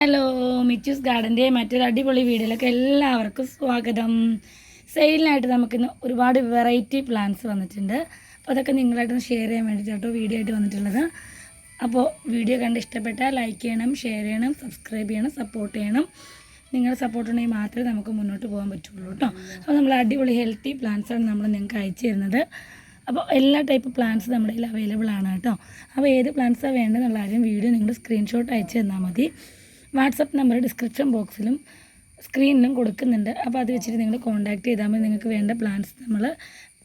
Hello, Michu's ഗാർഡൻ്റെ മറ്റൊരു അടിപൊളി വീഡിയോയിലേക്ക് എല്ലാവർക്കും സ്വാഗതം. സെയിലിനായിട്ട് നമുക്കിന്ന് ഒരുപാട് വെറൈറ്റി പ്ലാന്റ്സ് വന്നിട്ടുണ്ട്. അപ്പോൾ അതൊക്കെ നിങ്ങളായിട്ടൊന്ന് ഷെയർ ചെയ്യാൻ വേണ്ടിയിട്ടോ വീഡിയോ ആയിട്ട് വന്നിട്ടുള്ളത്. അപ്പോൾ വീഡിയോ കണ്ട് ഇഷ്ടപ്പെട്ടാൽ ലൈക്ക് ചെയ്യണം, ഷെയർ ചെയ്യണം, സബ്സ്ക്രൈബ് ചെയ്യണം, സപ്പോർട്ട് ചെയ്യണം. നിങ്ങളുടെ സപ്പോർട്ട് ഉണ്ടെങ്കിൽ മാത്രമേ നമുക്ക് മുന്നോട്ട് പോകാൻ പറ്റുള്ളൂ കേട്ടോ. അപ്പോൾ നമ്മൾ അടിപൊളി ഹെൽത്തി പ്ലാന്റ്സാണ് നമ്മൾ നിങ്ങൾക്ക് അയച്ചു തരുന്നത്. അപ്പോൾ എല്ലാ ടൈപ്പ് പ്ലാന്റ്സ് നമ്മുടെ കയ്യിൽ അവൈലബിൾ ആണ് കേട്ടോ. അപ്പോൾ ഏത് പ്ലാന്റ്സാണ് വേണ്ടതെന്നുള്ള കാര്യം വീഡിയോ നിങ്ങൾ സ്ക്രീൻഷോട്ട് അയച്ചു തന്നാൽ മതി. വാട്സപ്പ് നമ്പർ ഡിസ്ക്രിപ്ഷൻ ബോക്സിലും സ്ക്രീനിലും കൊടുക്കുന്നുണ്ട്. അപ്പോൾ അത് വെച്ചിട്ട് നിങ്ങൾ കോൺടാക്ട് ചെയ്താൽ മതി. നിങ്ങൾക്ക് വേണ്ട പ്ലാൻസ് നമ്മൾ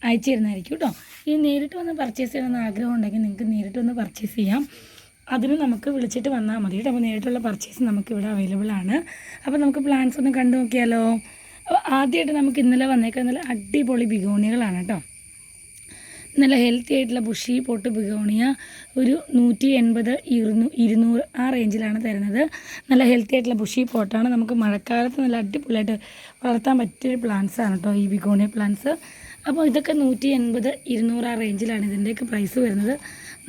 അയച്ചു തരുന്നതായിരിക്കും കേട്ടോ. ഈ നേരിട്ട് വന്ന് പർച്ചേസ് ചെയ്യണമെന്ന് ആഗ്രഹം ഉണ്ടെങ്കിൽ നിങ്ങൾക്ക് നേരിട്ട് വന്ന് പർച്ചേസ് ചെയ്യാം. അതിന് നമുക്ക് വിളിച്ചിട്ട് വന്നാൽ മതി കേട്ടോ. അപ്പോൾ നേരിട്ടുള്ള പർച്ചേസ് നമുക്കിവിടെ അവൈലബിൾ ആണ്. അപ്പോൾ നമുക്ക് പ്ലാൻസ് ഒന്ന് കണ്ടു നോക്കിയാലോ. അപ്പോൾ ആദ്യമായിട്ട് നമുക്ക് ഇന്നലെ വന്നേക്കാൻ നല്ല അടിപൊളി ബിഗോണികളാണ് കേട്ടോ. നല്ല ഹെൽത്തി ആയിട്ടുള്ള ബുഷി പോട്ട് ബിഗോണിയ ഒരു 180, 200 ആ റേഞ്ചിലാണ് തരുന്നത്. നല്ല ഹെൽത്തി ആയിട്ടുള്ള ബുഷി പോട്ടാണ്. നമുക്ക് മഴക്കാലത്ത് നല്ല അടിപൊളിയായിട്ട് വളർത്താൻ പറ്റിയൊരു പ്ലാന്റ്സ് ആണ് കേട്ടോ ഈ ബിഗോണിയ പ്ലാന്റ്സ്. അപ്പോൾ ഇതൊക്കെ 180, 200 ആ റേഞ്ചിലാണ് ഇതിൻ്റെയൊക്കെ പ്രൈസ് വരുന്നത്.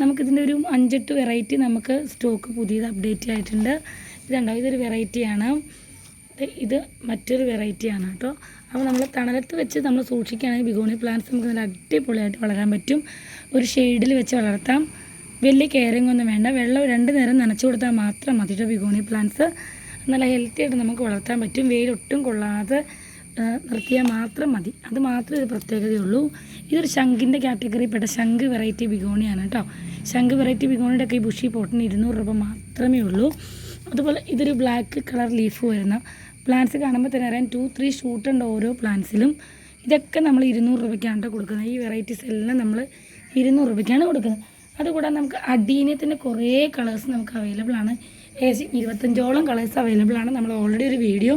നമുക്കിതിൻ്റെ ഒരു 5-8 വെറൈറ്റി നമുക്ക് സ്റ്റോക്ക് പുതിയത് അപ്ഡേറ്റ് ആയിട്ടുണ്ട്. ഇതുണ്ടോ, ഇതൊരു വെറൈറ്റിയാണ്. ഇത് മറ്റൊരു വെറൈറ്റിയാണ് കേട്ടോ. അപ്പോൾ നമ്മൾ തണലത്ത് വെച്ച് നമ്മൾ സൂക്ഷിക്കുകയാണെങ്കിൽ ബിഗോണി പ്ലാന്റ്സ് നമുക്ക് നല്ല അടിപൊളിയായിട്ട് വളരാൻ പറ്റും. ഒരു ഷെയ്ഡിൽ വെച്ച് വളർത്താം. വലിയ കെയറിങ് ഒന്നും വേണ്ട. വെള്ളം 2 നേരം നനച്ചു കൊടുത്താൽ മാത്രം മതി കേട്ടോ. ബിഗോണി പ്ലാന്റ്സ് നല്ല ഹെൽത്തി ആയിട്ട് നമുക്ക് വളർത്താൻ പറ്റും. വെയിലൊട്ടും കൊള്ളാതെ നിർത്തിയാൽ മാത്രം മതി. അത് മാത്രമേ ഒരു പ്രത്യേകതയുള്ളൂ. ഇതൊരു ശംഖിൻ്റെ കാറ്റഗറിയിൽപ്പെട്ട ശംഖ് വെറൈറ്റി ബിഗോണിയാണ് കേട്ടോ. ശംഖ് വെറൈറ്റി ബിഗോണിയുടെ ഒക്കെ ഈ ബുഷി പോട്ടിന് 200 രൂപ മാത്രമേ ഉള്ളൂ. അതുപോലെ ഇതൊരു ബ്ലാക്ക് കളർ ലീഫ് വരുന്ന പ്ലാന്റ്സ് കാണുമ്പോൾ തന്നെ അറിയാൻ 2-3 ഷൂട്ടുണ്ട് ഓരോ പ്ലാന്റ്സിലും. ഇതൊക്കെ നമ്മൾ 200 രൂപയ്ക്കാണ് കേട്ടോ കൊടുക്കുന്നത്. ഈ വെറൈറ്റീസ് എല്ലാം നമ്മൾ 200 രൂപയ്ക്കാണ് കൊടുക്കുന്നത്. അതുകൂടാതെ നമുക്ക് അഡീനിയത്തിൻ്റെ കുറേ കളേഴ്സ് നമുക്ക് അവൈലബിൾ ആണ്. 25ഓളം കളേഴ്സ് അവൈലബിൾ ആണ്. നമ്മൾ ഓൾറെഡി ഒരു വീഡിയോ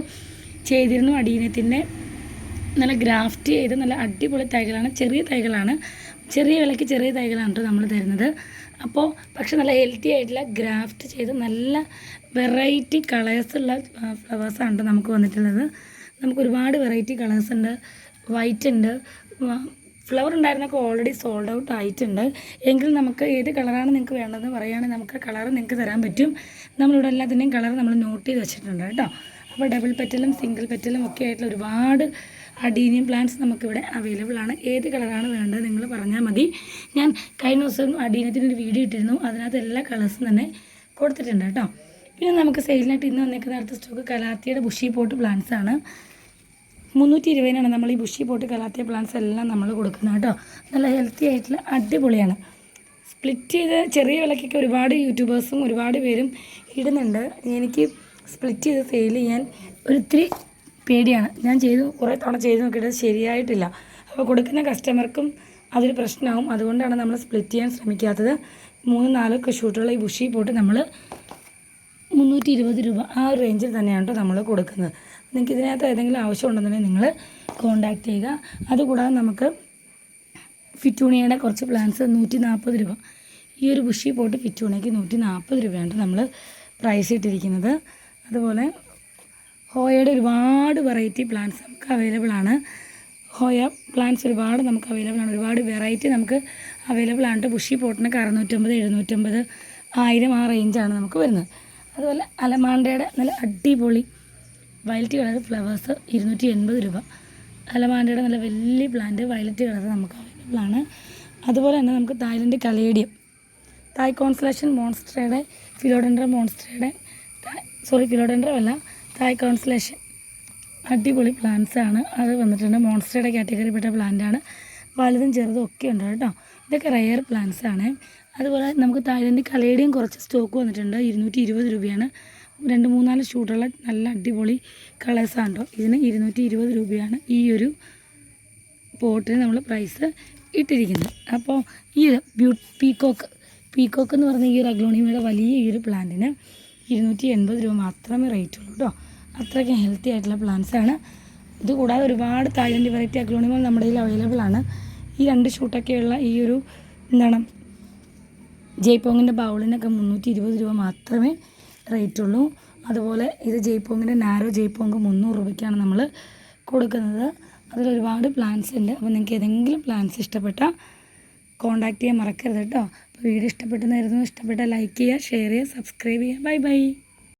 ചെയ്തിരുന്നു. അഡീനിയത്തിൻ്റെ നല്ല ഗ്രാഫ്റ്റ് ചെയ്ത് നല്ല അടിപൊളി തൈകളാണ്. ചെറിയ തൈകളാണ്. ചെറിയ വിലയ്ക്ക് ചെറിയ തൈകളാണ് കേട്ടോ നമ്മൾ തരുന്നത്. അപ്പോൾ പക്ഷെ നല്ല ഹെൽത്തി ആയിട്ടുള്ള ഗ്രാഫ്റ്റ് ചെയ്ത് നല്ല വെറൈറ്റി കളേഴ്സുള്ള ഫ്ലവേഴ്സാണ് നമുക്ക് വന്നിട്ടുള്ളത്. നമുക്ക് ഒരുപാട് വെറൈറ്റി കളേഴ്സ് ഉണ്ട്. വൈറ്റ് ഉണ്ട്. ഫ്ലവർ ഉണ്ടായിരുന്നൊക്കെ ഓൾറെഡി സോൾഡ് ഔട്ട് ആയിട്ടുണ്ട്. എങ്കിലും നമുക്ക് ഏത് കളറാണ് നിങ്ങൾക്ക് വേണ്ടതെന്ന് പറയുകയാണെങ്കിൽ നമുക്ക് ആ കളർ നിങ്ങൾക്ക് തരാൻ പറ്റും. നമ്മളിവിടെ എല്ലാത്തിൻ്റെയും കളർ നമ്മൾ നോട്ട് ചെയ്ത് വെച്ചിട്ടുണ്ട് കേട്ടോ. അപ്പോൾ ഡബിൾ പെറ്റലും സിംഗിൾ പെറ്റലും ഒക്കെ ആയിട്ടുള്ള ഒരുപാട് അഡീനിയം പ്ലാന്റ്സ് നമുക്കിവിടെ അവൈലബിൾ ആണ്. ഏത് കളറാണ് വേണ്ടത് നിങ്ങൾ പറഞ്ഞാൽ മതി. ഞാൻ കഴിഞ്ഞ ദിവസം അഡീനിയത്തിനൊരു വീഡിയോ ഇട്ടിരുന്നു. അതിനകത്ത് എല്ലാ കളേഴ്സും തന്നെ കൊടുത്തിട്ടുണ്ട് കേട്ടോ. പിന്നെ നമുക്ക് സെയിലിനായിട്ട് ഇന്ന് വന്നേക്കുന്ന അടുത്ത സ്റ്റോക്ക് കലാത്തിയുടെ ബുഷി പോട്ട് പ്ലാന്റ്സ് ആണ്. 320-നാണ് നമ്മൾ ഈ ബുഷി പോട്ട് കലാത്തിയ പ്ലാന്റ്സ് എല്ലാം നമ്മൾ കൊടുക്കുന്നത് കേട്ടോ. നല്ല ഹെൽത്തി ആയിട്ടുള്ള അടിപൊളിയാണ്. സ്പ്ലിറ്റ് ചെയ്ത് ചെറിയ വിലക്കൊക്കെ ഒരുപാട് യൂട്യൂബേഴ്സും ഒരുപാട് പേരും ഇടുന്നുണ്ട്. എനിക്ക് സ്പ്ലിറ്റ് ചെയ്ത് സെയിൽ ചെയ്യാൻ ഒരിത്തിരി പേടിയാണ്. ഞാൻ കുറേ തവണ ചെയ്ത് നോക്കിയിട്ട് ശരിയായിട്ടില്ല. അപ്പോൾ കൊടുക്കുന്ന കസ്റ്റമർക്കും അതൊരു പ്രശ്നമാവും. അതുകൊണ്ടാണ് നമ്മൾ സ്പ്ലിറ്റ് ചെയ്യാൻ ശ്രമിക്കാത്തത്. 3-4 ഷൂട്ടുള്ള ഈ ബുഷി പോട്ട് നമ്മൾ 320 രൂപ ആ ഒരു റേഞ്ചിൽ തന്നെയാണ് കേട്ടോ നമ്മൾ കൊടുക്കുന്നത്. നിങ്ങൾക്ക് ഇതിനകത്ത് ഏതെങ്കിലും ആവശ്യമുണ്ടെന്നുണ്ടെങ്കിൽ നിങ്ങൾ കോൺടാക്റ്റ് ചെയ്യുക. അതുകൂടാതെ നമുക്ക് ഫിറ്റൂണിയയുടെ കുറച്ച് പ്ലാന്റ്സ് 140 രൂപ. ഈ ഒരു ബുഷി പോട്ട് ഫിറ്റൂണിയയ്ക്ക് 140 രൂപയാണ് നമ്മൾ പ്രൈസ് ഇട്ടിരിക്കുന്നത്. അതുപോലെ ഹോയയുടെ ഒരുപാട് വെറൈറ്റി പ്ലാന്റ്സ് നമുക്ക് അവൈലബിൾ ആണ്. ഹോയ പ്ലാന്റ്സ് ഒരുപാട് നമുക്ക് അവൈലബിൾ ആണ്. ഒരുപാട് വെറൈറ്റി നമുക്ക് അവൈലബിൾ ആണ്. ബുഷി പോട്ടിനൊക്കെ 650, 750, 1000 ആ റേഞ്ചാണ് നമുക്ക് വരുന്നത്. അതുപോലെ അലമാണ്ടയുടെ നല്ല അടിപൊളി വയലറ്റ് കളർ ഫ്ലവേഴ്സ് 280 രൂപ. അലമാണ്ടയുടെ നല്ല വലിയ പ്ലാന്റ് വയലറ്റ് കളർ നമുക്ക് അവൈലബിൾ ആണ്. അതുപോലെ തന്നെ നമുക്ക് തായ്ലൻഡ് കലേഡിയം, തായ് കോൺസ്റ്റലേഷൻ മോൺസ്റ്ററയുടെ ഫിലോഡെൻഡ്രം മോൺസ്റ്ററയുടെ ഫിലോഡെൻഡ്രം അല്ല തായ് കോൺസ്റ്റലേഷൻ അടിപൊളി പ്ലാന്റ്സ് ആണ്. അത് വന്നിട്ടുണ്ട്. മോൺസ്റ്ററയുടെ കാറ്റഗറിയിൽപ്പെട്ട പ്ലാന്റാണ്. വലുതും ചെറുതും ഒക്കെ ഉണ്ട് കേട്ടോ. ഇതൊക്കെ റെയർ പ്ലാന്റ്സ് ആണ്. അതുപോലെ നമുക്ക് തായ്ലൻഡ് കലേഡിയം കുറച്ച് സ്റ്റോക്ക് വന്നിട്ടുണ്ട്. 220 രൂപയാണ്. 2-3-4 ഷൂട്ടുള്ള നല്ല അടിപൊളി കളേഴ്സാണ് കേട്ടോ. ഇതിന് 220 രൂപയാണ് ഈ ഒരു പോട്ടിന് നമ്മൾ പ്രൈസ് ഇട്ടിരിക്കുന്നത്. അപ്പോൾ ഈ പീക്കോക്ക് എന്ന് പറഞ്ഞ ഈ ഒരു അഗ്ലോണിമയുടെ വലിയ ഈ ഒരു പ്ലാന്റിന് 280 രൂപ മാത്രമേ റേറ്റ് ഉള്ളൂ കേട്ടോ. അത്രയ്ക്കും ഹെൽത്തി ആയിട്ടുള്ള പ്ലാന്റ്സ് ആണ്. ഇതുകൂടാതെ ഒരുപാട് തായ്ലൻഡ് വെറൈറ്റി അഗ്ലോണിമകൾ നമ്മുടെ കയ്യിൽ അവൈലബിൾ ആണ്. ഈ 2 ഷൂട്ടൊക്കെയുള്ള ഈ ഒരു ജയ്പോങ്ങിൻ്റെ ബൗളിനൊക്കെ 320 രൂപ മാത്രമേ റേറ്റ് ഉള്ളൂ. അതുപോലെ ഇത് ജയ്പോങ്ങിൻ്റെ നാരോ ജയ്പോങ് 300 രൂപയ്ക്കാണ് നമ്മൾ കൊടുക്കുന്നത്. അതിലൊരുപാട് പ്ലാന്റ്സ് ഉണ്ട്. അപ്പോൾ നിങ്ങൾക്ക് ഏതെങ്കിലും പ്ലാന്റ്സ് ഇഷ്ടപ്പെട്ടാൽ കോൺടാക്റ്റ് ചെയ്യാൻ മറക്കരുത് കേട്ടോ. അപ്പോൾ വീഡിയോ ഇഷ്ടപ്പെട്ടെന്നായിരുന്നു. ഇഷ്ടപ്പെട്ടാൽ ലൈക്ക് ചെയ്യുക, ഷെയർ ചെയ്യുക, സബ്സ്ക്രൈബ് ചെയ്യുക. Bye bye.